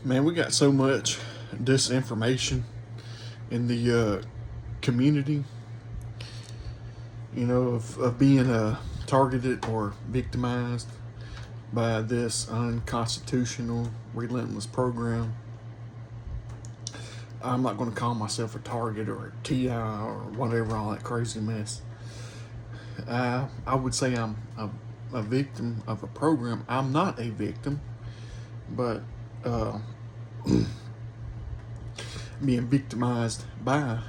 Man, we got so much disinformation in the community, of being targeted or victimized by this unconstitutional, relentless program. I'm not going to call myself a target or a TI or whatever, all that crazy mess. I would say I'm a victim of a program. I'm not a victim, but being victimized by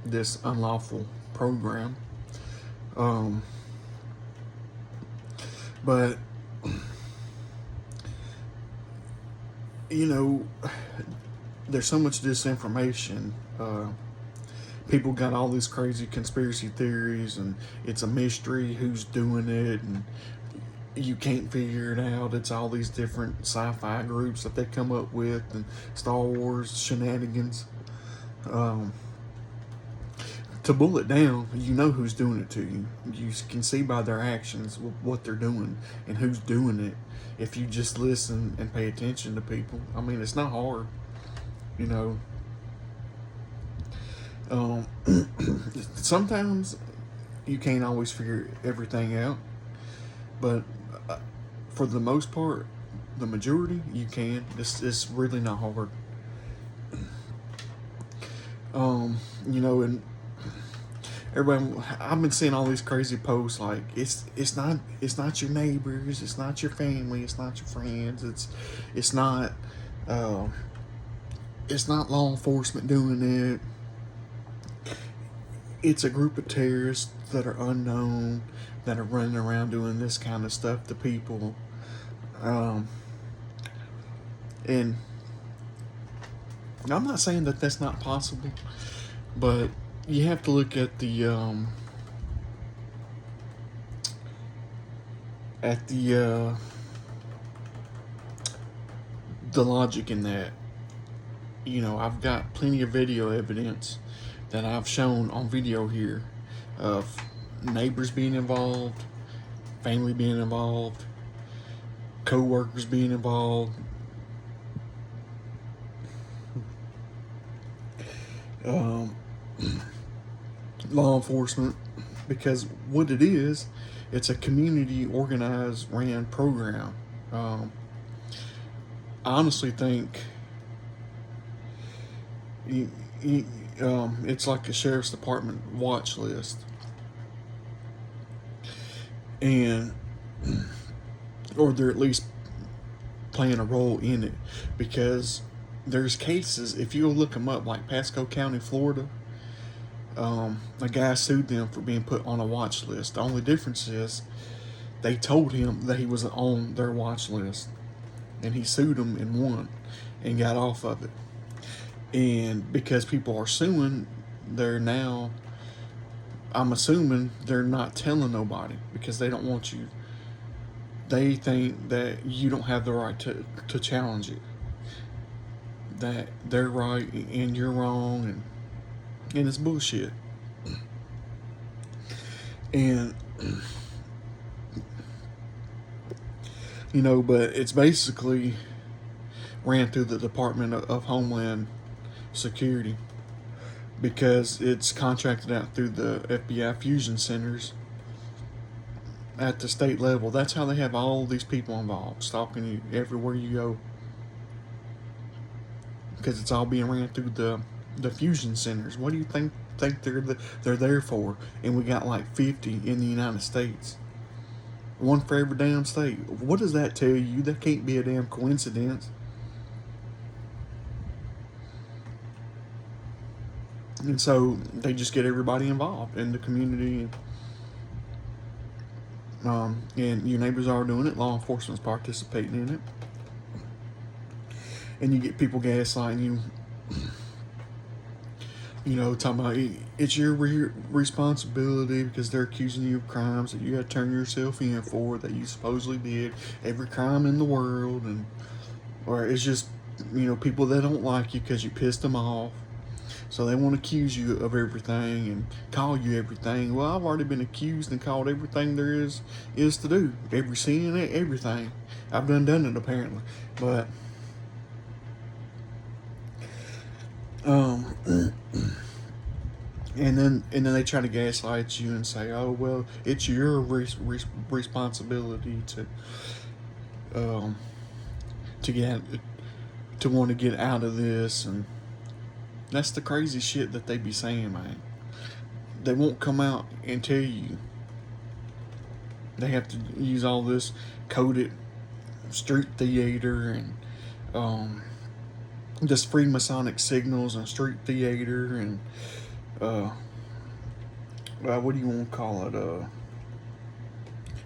this unlawful program. But there's so much disinformation. People got all these crazy conspiracy theories, and it's a mystery who's doing it, and you can't figure it out. It's all these different sci-fi groups that they come up with, and Star Wars shenanigans. To boil it down, you know who's doing it to you. You can see by their actions what they're doing and who's doing it. If you just listen and pay attention to people, I mean, it's not hard, you know. Sometimes you can't always figure everything out, but for the most part, the majority you can. It's really not hard. And everybody, I've been seeing all these crazy posts like it's not your neighbors, it's not your family, it's not your friends, it's not law enforcement doing it. It's a group of terrorists that are unknown that are running around doing this kind of stuff to people. And I'm not saying that that's not possible, but you have to look at the logic in that. I've got plenty of video evidence that I've shown on video here of neighbors being involved, family being involved, co-workers being involved, law enforcement, because what it is, it's a community organized ran program. I honestly think it's like a sheriff's department watch list, and or they're at least playing a role in it, because there's cases, if you look them up, like Pasco County, Florida. A guy sued them for being put on a watch list. The only difference is they told him that he was on their watch list, and he sued them and won and got off of it. And because people are suing, they're now, I'm assuming they're not telling nobody because they don't want you. They think that you don't have the right to challenge it, that they're right and you're wrong, and it's bullshit. And but it's basically ran through the Department of Homeland Security, because it's contracted out through the FBI fusion centers at the state level. That's how they have all these people involved, stalking you everywhere you go, because it's all being ran through the fusion centers. What do you think they're there for? And we got like 50 in the United States, one for every damn state. What does that tell you? That can't be a damn coincidence. And so they just get everybody involved in the community, and your neighbors are doing it, law enforcement's participating in it, and you get people gaslighting you, talking about it's your responsibility because they're accusing you of crimes that you got to turn yourself in for, that you supposedly did, every crime in the world, or it's just, people that don't like you because you pissed them off. So they want to accuse you of everything and call you everything. Well, I've already been accused and called everything there is to do. Every sin, everything. I've done it apparently. But Um, and then they try to gaslight you and say, "Oh well, it's your responsibility um, to get to want to get out of this." And that's the crazy shit that they be saying, man. They won't come out and tell you. They have to use all this coded street theater and um, just Freemasonic signals and street theater and uh, what do you want to call it?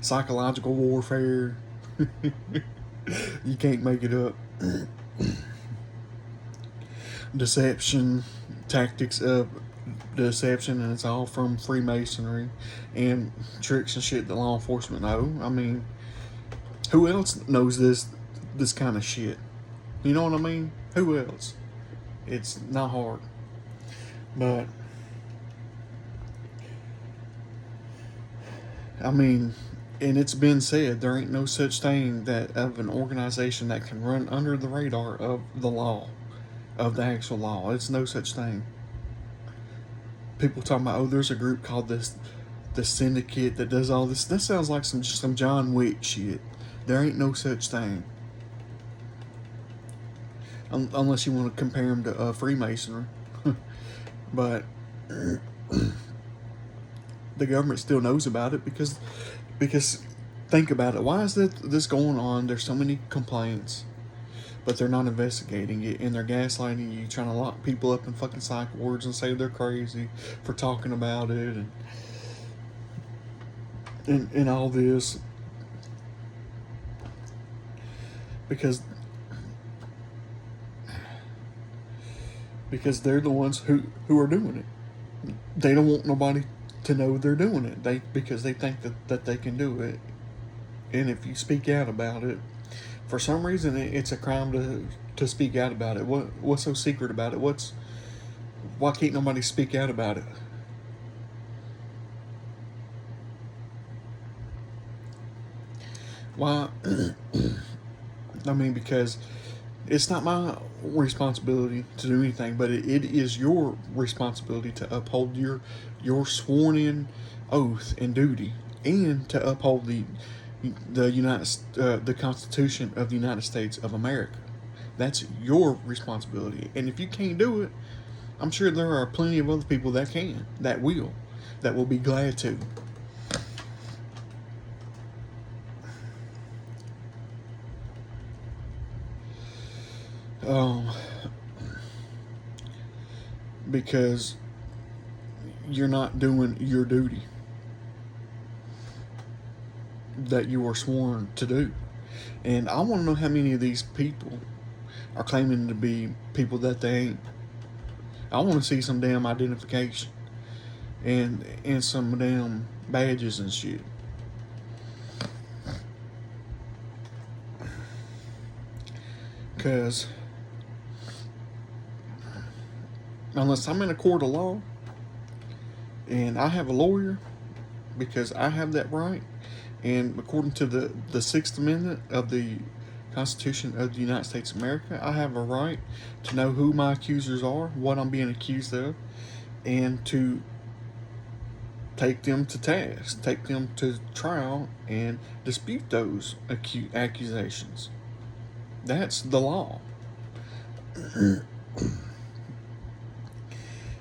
Psychological warfare. You can't make it up. Deception, tactics of deception, and it's all from Freemasonry and tricks and shit that law enforcement know. I mean, who else knows this kind of shit? You know what I mean? Who else? It's not hard. But I mean, and it's been said there ain't no such thing that of an organization that can run under the radar of the law, of the actual law. It's no such thing. People talking about, oh, there's a group called the syndicate that does all this. That sounds like some John Wick shit. There ain't no such thing. Unless you want to compare them to Freemasonry. But the government still knows about it because think about it. Why is this going on? There's so many complaints, but they're not investigating it, and they're gaslighting you, trying to lock people up in fucking psych wards and say they're crazy for talking about it, and all this because they're the ones who are doing it. They don't want nobody to know they're doing it. Because they think that they can do it, and if you speak out about it, for some reason it's a crime to speak out about it. What's so secret about it? Why can't nobody speak out about it? Why? I mean, because it's not my responsibility to do anything, but it is your responsibility to uphold your sworn in oath and duty, and to uphold the Constitution of the United States of America. That's your responsibility, and if you can't do it, I'm sure there are plenty of other people that can, that will be glad to. Um, because you're not doing your duty that you are sworn to do. And I want to know how many of these people are claiming to be people that they ain't. I want to see some damn identification and some damn badges and shit. Because unless I'm in a court of law and I have a lawyer, because I have that right, and according to the Sixth Amendment of the Constitution of the United States of America, I have a right to know who my accusers are, what I'm being accused of, and to take them to task, take them to trial, and dispute those accusations. That's the law.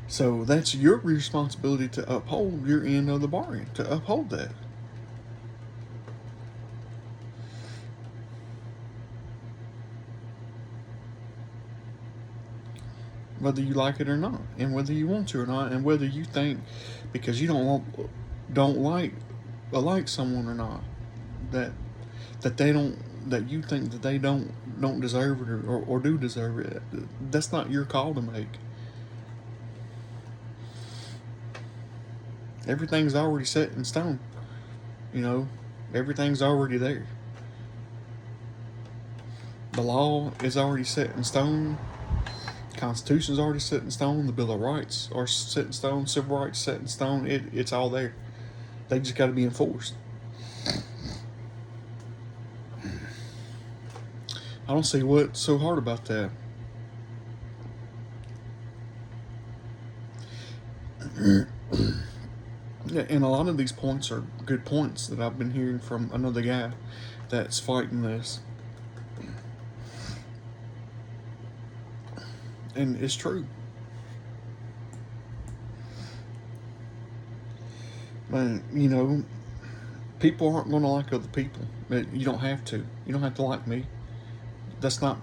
So that's your responsibility to uphold your end of the bargain, to uphold that. Whether you like it or not, and whether you want to or not, and whether you think because you don't like someone or not, that they don't, that you think that they don't deserve it, or do deserve it. That's not your call to make. Everything's already set in stone. You know, everything's already there. The law is already set in stone. Constitution's already set in stone. The Bill of Rights are set in stone. Civil rights set in stone. It's all there. They just got to be enforced. I don't see what's so hard about that. Yeah, and a lot of these points are good points that I've been hearing from another guy that's fighting this. And it's true. Man, people aren't going to like other people. You don't have to. You don't have to like me. That's not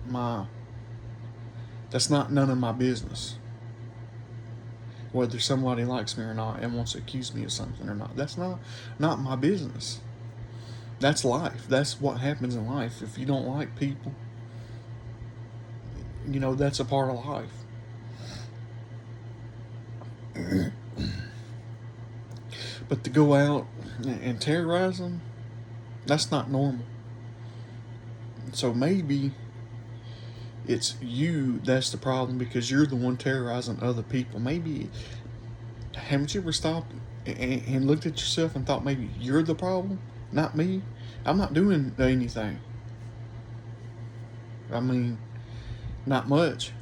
my. That's not none of my business. Whether somebody likes me or not and wants to accuse me of something or not, that's not my business. That's life. That's what happens in life. If you don't like people, that's a part of life. But to go out and terrorize them, that's not normal. So maybe it's you that's the problem because you're the one terrorizing other people. Maybe, haven't you ever stopped and looked at yourself and thought maybe you're the problem, not me? I'm not doing anything. I mean, not much.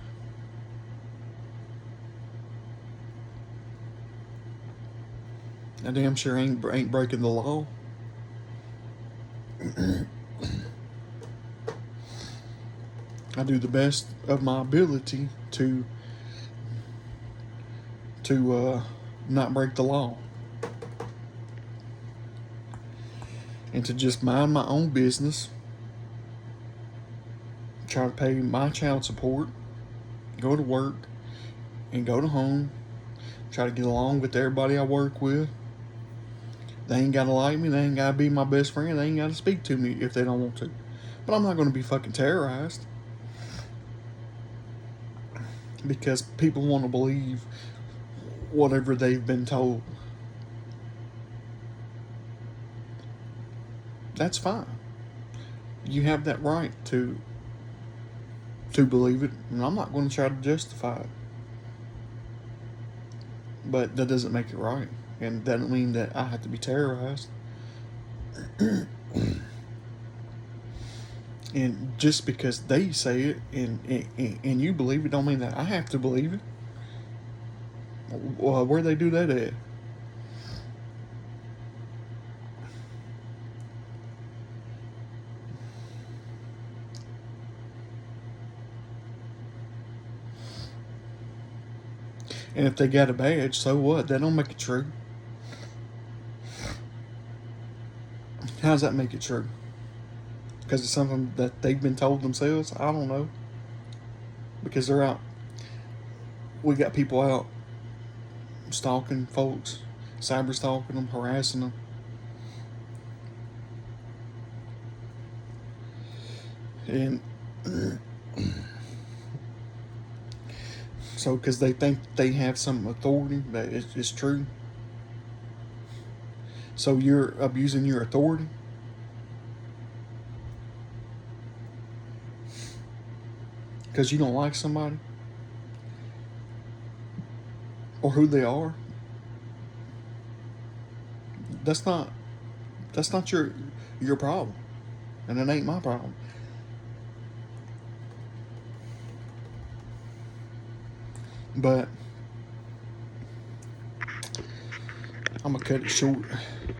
I damn sure ain't breaking the law. I do the best of my ability to not break the law and to just mind my own business. Try to pay my child support, go to work, and go to home. Try to get along with everybody I work with. They ain't gotta like me. They ain't gotta be my best friend. They ain't gotta speak to me if they don't want to. But I'm not gonna be fucking terrorized because people want to believe whatever they've been told. That's fine. You have that right to believe it, and I'm not going to try to justify it. But that doesn't make it right, and that doesn't mean that I have to be terrorized. And just because they say it and you believe it, don't mean that I have to believe it. Where they do that at? And if they got a badge, so what? That don't make it true. How does that make it true? Because it's something that they've been told themselves? I don't know. Because they're out. We got people out stalking folks, cyber stalking them, harassing them. And so, because they think they have some authority, that it's true. So you're abusing your authority because you don't like somebody or who they are. That's not your problem, and it ain't my problem. But I'm gonna cut it short.